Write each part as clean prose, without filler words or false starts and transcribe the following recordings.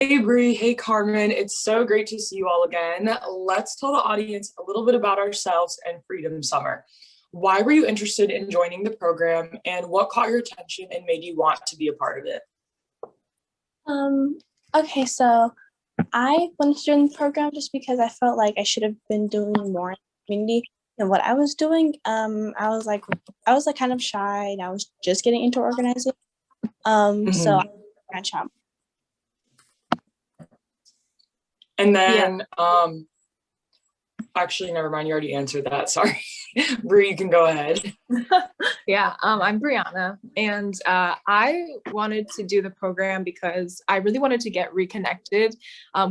Hey Bree, hey Carmen. It's so great to see you all again. Let's tell the audience a little bit about ourselves and Freedom Summer. Why were you interested in joining the program and what caught your attention and made you want to be a part of it? Um, okay, so I wanted to join the program just because I felt like I should have been doing more in the community than what I was doing. I was like kind of shy and I was just getting into organizing. So I Mhm. branch out. And Yeah, then, actually, never mind, you already answered that. Sorry. Bree, you can go ahead. yeah. I'm Brianna, and I wanted to do the program because I really wanted to get reconnected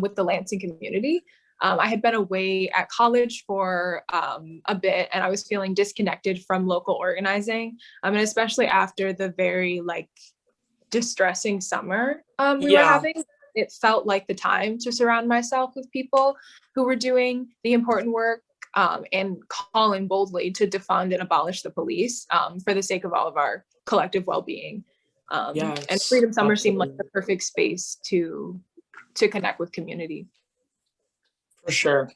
with the Lansing community. I had been away at college for a bit, and I was feeling disconnected from local organizing, and especially after the very distressing summer we were Yeah, having. It felt like the time to surround myself with people who were doing the important work and calling boldly to defund and abolish the police for the sake of all of our collective well-being. And yes, Freedom Summer seemed like absolutely, the perfect space to connect with community. for sure.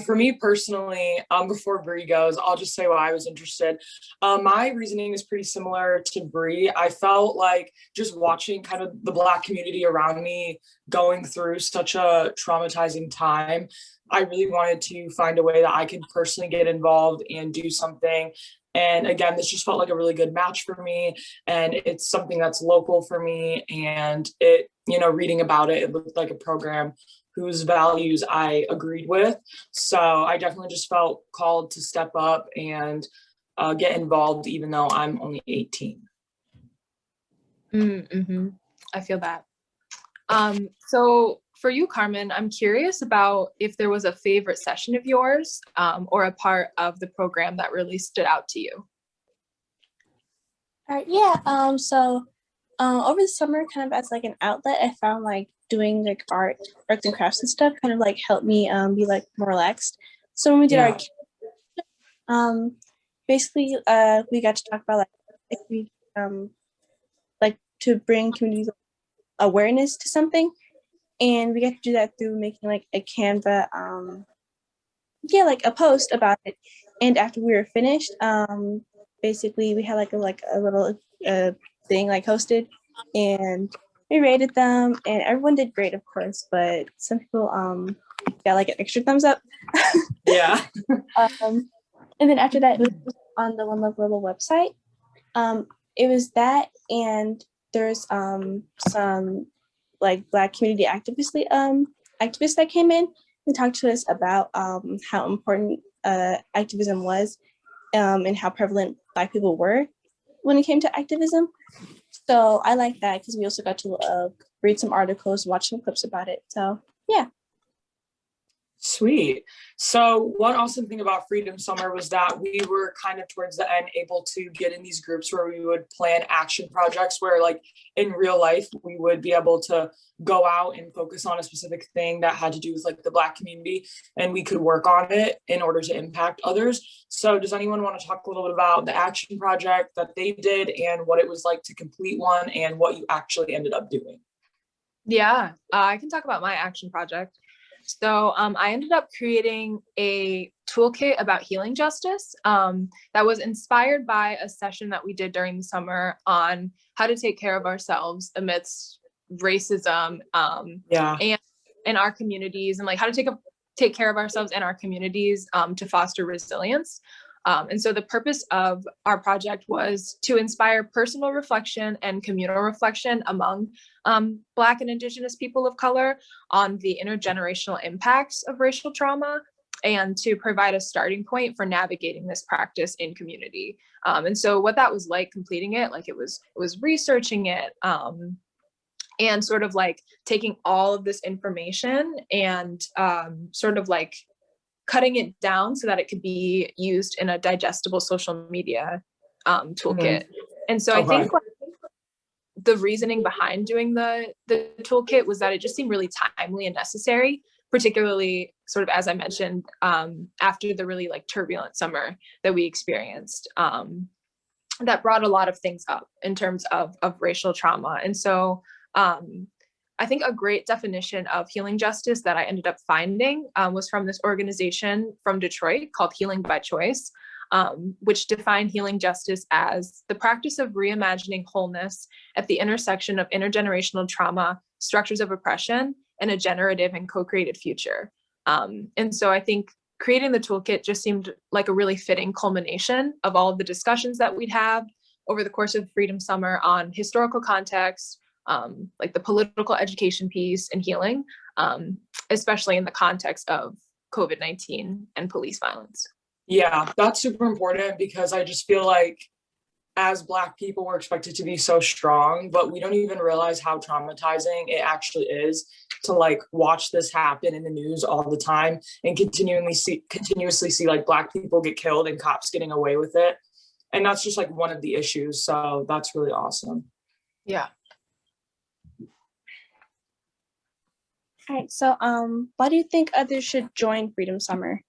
For me personally, before Bree goes, I'll just say why I was interested. My reasoning is pretty similar to Bree. I felt like just watching kind of the Black community around me going through such a traumatizing time. I really wanted to find a way that I could personally get involved and do something. And again, this just felt like a really good match for me. And it's something that's local for me. And reading about it, it looked like a program whose values I agreed with. So I definitely just felt called to step up and get involved, even though I'm only 18. Mm-hmm. I feel that. So for you, Carmen, I'm curious about if there was a favorite session of yours or a part of the program that really stood out to you. All right, yeah. Over the summer, kind of as like an outlet, I found like doing like arts and crafts and stuff kind of like helped me be like more relaxed. So when we did our Yeah. um basically we got to talk about like if we like to bring community awareness to something, and we got to do that through making like a Canva yeah, like a post about it. And after we were finished, basically we had like a little thing like hosted, and we rated them, and everyone did great, of course, but some people got like an extra thumbs up. Yeah. um, and then after that, it was on the One Love Global website. It was that, and there's some like Black community activists that came in and talked to us about how important activism was, and how prevalent Black people were when it came to activism. So I like that because we also got to read some articles, watch some clips about it. So yeah. Sweet. So one awesome thing about Freedom Summer was that we were kind of towards the end able to get in these groups where we would plan action projects where like in real life we would be able to go out and focus on a specific thing that had to do with like the Black community, and we could work on it in order to impact others. So does anyone want to talk a little bit about the action project that they did and what it was like to complete one and what you actually ended up doing? Yeah, I can talk about my action project. So I ended up creating a toolkit about healing justice that was inspired by a session that we did during the summer on how to take care of ourselves amidst racism Yeah. and in our communities, and like how to take care of ourselves and our communities to foster resilience. And so the purpose of our project was to inspire personal reflection and communal reflection among Black and Indigenous people of color on the intergenerational impacts of racial trauma, and to provide a starting point for navigating this practice in community. And so what that was like completing it, like it was researching it, and sort of like taking all of this information and sort of like cutting it down so that it could be used in a digestible social media toolkit. Mhm. And so I Okay. think like, the reasoning behind doing the toolkit was that it just seemed really timely and necessary, particularly sort of as I mentioned, after the really like turbulent summer that we experienced. that brought a lot of things up in terms of racial trauma. And so I think a great definition of healing justice that I ended up finding was from this organization from Detroit called Healing by Choice, which defined healing justice as the practice of reimagining wholeness at the intersection of intergenerational trauma, structures of oppression, and a generative and co-created future. And so I think creating the toolkit just seemed like a really fitting culmination of all of the discussions that we'd have over the course of Freedom Summer on historical context, like the political education piece and healing, especially in the context of COVID-19 and police violence. Yeah, that's super important because I just feel like as Black people, we're expected to be so strong, but we don't even realize how traumatizing it actually is to like watch this happen in the news all the time and continuously see like Black people get killed and cops getting away with it. And that's just like one of the issues. So that's really awesome. Yeah. All right. So why do you think others should join Freedom Summer?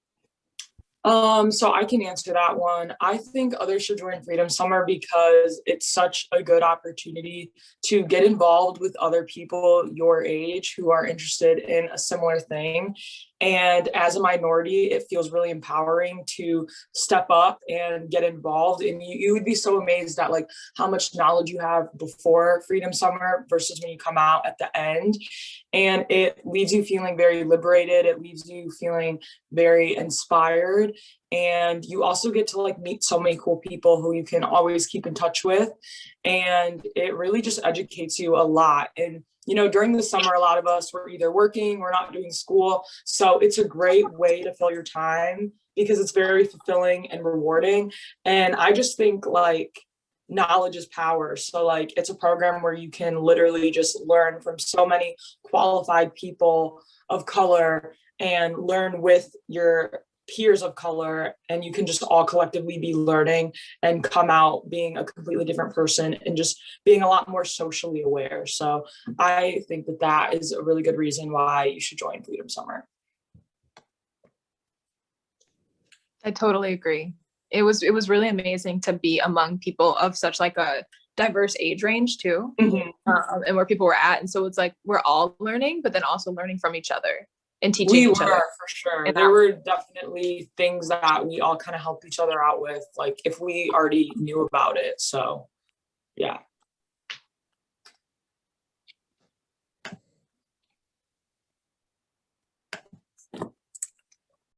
So I can answer that one. I think others should join Freedom Summer because it's such a good opportunity to get involved with other people your age who are interested in a similar thing. And as a minority, it feels really empowering to step up and get involved. And you would be so amazed at like how much knowledge you have before Freedom Summer versus when you come out at the end. And it leaves you feeling very liberated. It leaves you feeling very inspired. And you also get to like meet so many cool people who you can always keep in touch with. And it really just educates you a lot. And you know, during the summer, a lot of us were either working, we're not doing school. So it's a great way to fill your time because it's very fulfilling and rewarding. And I just think like knowledge is power. So like it's a program where you can literally just learn from so many qualified people of color and learn with your peers of color, and you can just all collectively be learning and come out being a completely different person and just being a lot more socially aware. So I think that that is a really good reason why you should join Freedom Summer. I totally agree. It was really amazing to be among people of such like a diverse age range too, and where people were at. And so it's like we're all learning, but then also learning from each other and teaching each other. For sure. And there were definitely things that we all kind of helped each other out with, like if we already knew about it. So yeah.